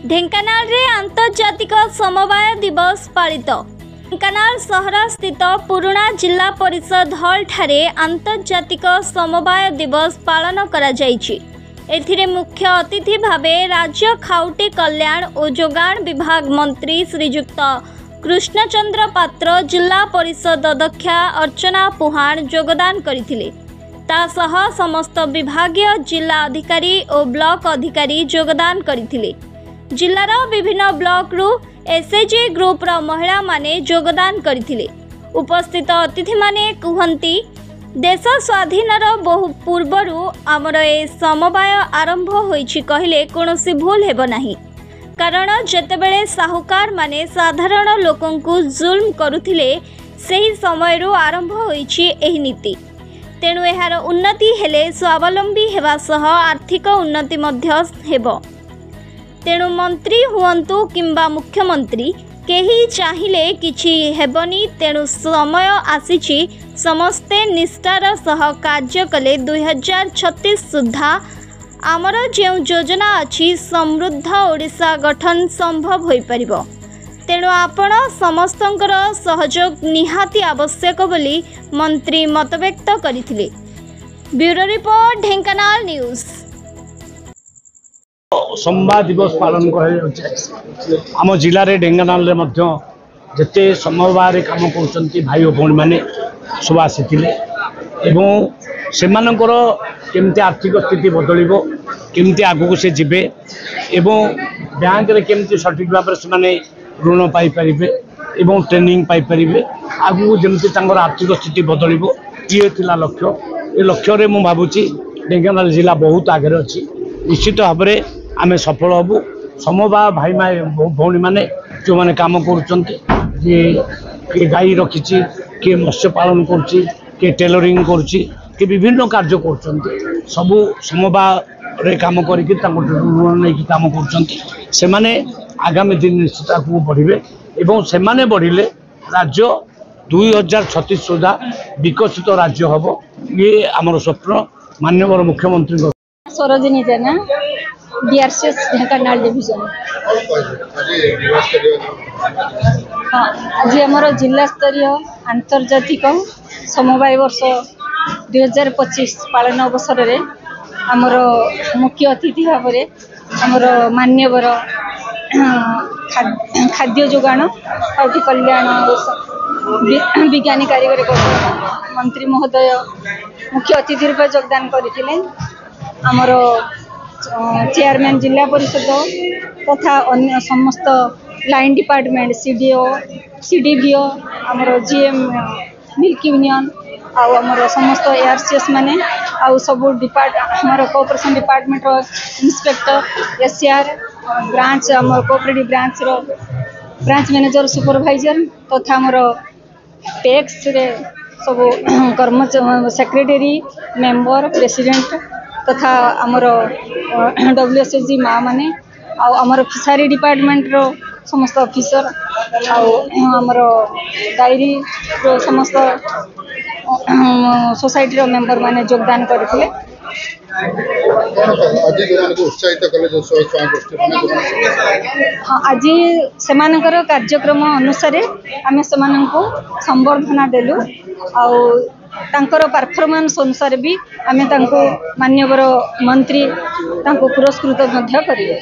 ढेंकानाल रे आंतर्जातिक समवाय दिवस पालित। ढेंकानाल सहर स्थित पुराना जिला परिषद हॉल ठारे आंतर्जातिक समवाय दिवस पालन करा जायछि। एथिरे मुख्य अतिथि भावे राज्य खाउटी कल्याण और जोगाण विभाग मंत्री श्रीयुक्त कृष्णचंद्र पात्र, जिला परिषद अध्यक्षा अर्चना पुहाण योगदान करथिले। तासह समस्त विभागीय जिला अधिकारी और ब्लॉक अधिकारी योगदान करथिले। जिलार विभिन्न ब्लॉक रु एसएचजी ग्रुप रा महिला माने योगदान करथिले। उपस्थित अतिथि माने कहंती, देश स्वाधीनर बहु पूर्वरु आमर ए समवाय आरंभ होइछि कहले कोनोसी भूल हेबो नाही। कारण जेतेबेले साहुकार माने साधारण लोकंकु जुल्म करुथिले सेही समयरु आरंभ होइछि एही नीति। तेणु एहार उन्नति हेले स्वावलंबी हेबा सह आर्थिक उन्नति मध्य हेबो। तेणु मंत्री हुअंतु किंबा मुख्यमंत्री केही चाहिले किछि हेबनी। तेणु समय आसीछि समस्ते निष्ठार सह कार्य कले 2036 सुधा आमर जो योजना अच्छी समृद्ध ओडिशा गठन संभव हो पारिबो। तेणु आपण समस्तंकर सहयोग निहाती आवश्यक बोली मंत्री मतव्यक्त करथिले। Bureau report, Dhenkanal news. समवाय दिवस पालन कर आम जिले में ढेंकानाल रे मध्य जेते समवाय काम कर भाई और भौणी मैंने सब आसी एवं सेमानकर केमती आर्थिक स्थिति बदल केमती आगू से जीवे एवं बैंक रे केमती सठिक भाव से ऋण पाइपर एवं ट्रेनिंग पाइपर आगू जमती आर्थिक स्थिति बदल ये लक्ष्य। ये लक्ष्य रे मु भावुची ढेंकानाल जिला बहुत आगे अच्छी। निश्चित भाव में आम सफल हबू। समवाय भाई भौणी मैंने जो मैंने काम कर गाई रखी, किए मत्स्य पालन कर टेलरिंग कर विभिन्न कार्य कर सबू समवाय काम करके ऋण नहीं काम कर आगामी दिन निश्चित आगे बढ़े एवं से बढ़िले राज्य 2036 सुधा विकसित राज्य हम। ये आमर स्वप्न। माननीय मुख्यमंत्री सरोजिनी जेना, डीआरसीएस ढेंकानाल डिविजन। हाँ, आज आमर जिला स्तरीय आंतर्जातिक समवाय वर्ष 2025 पालन अवसर में आमर मुख्य अतिथि भाव में आमर मान्यवर खाद्य जोगाण खाउटी कल्याण विज्ञानी कारीगर मंत्री महोदय मुख्य अतिथि रूप योगदान करथिले। आमर चेयरमैन जिला परिषद तथा अन्य समस्त लाइन डिपार्टमेंट सीडीओ सीडीवीओ आमर जीएम मिल्क यूनियन आमर समस्त एआरसीएस माने आउ सब आमर cooperation department inspector SR branch आमर कोऑपरेटिव ब्रांच रो ब्रांच मैनेजर सुपरवाइजर तथा आमर टैक्स रे सब कर्मचारी सेक्रेटरी मेंबर प्रेसिडेंट तथा आमर डब्ल्यूएसएसजी माँ माने आमर फिशरी डिपार्टमेंट रो समस्त ऑफिसर आमर डायरी रो समस्त सोसाइटी रो मेंबर माने योगदान करथिले। हाँ, आज सेमानकर कार्यक्रम अनुसार आम से संबर्धना देलु तांकर परफॉर्मेंस अनुसार भी आम मान्यवर मंत्री पुरस्कृत करेंगे।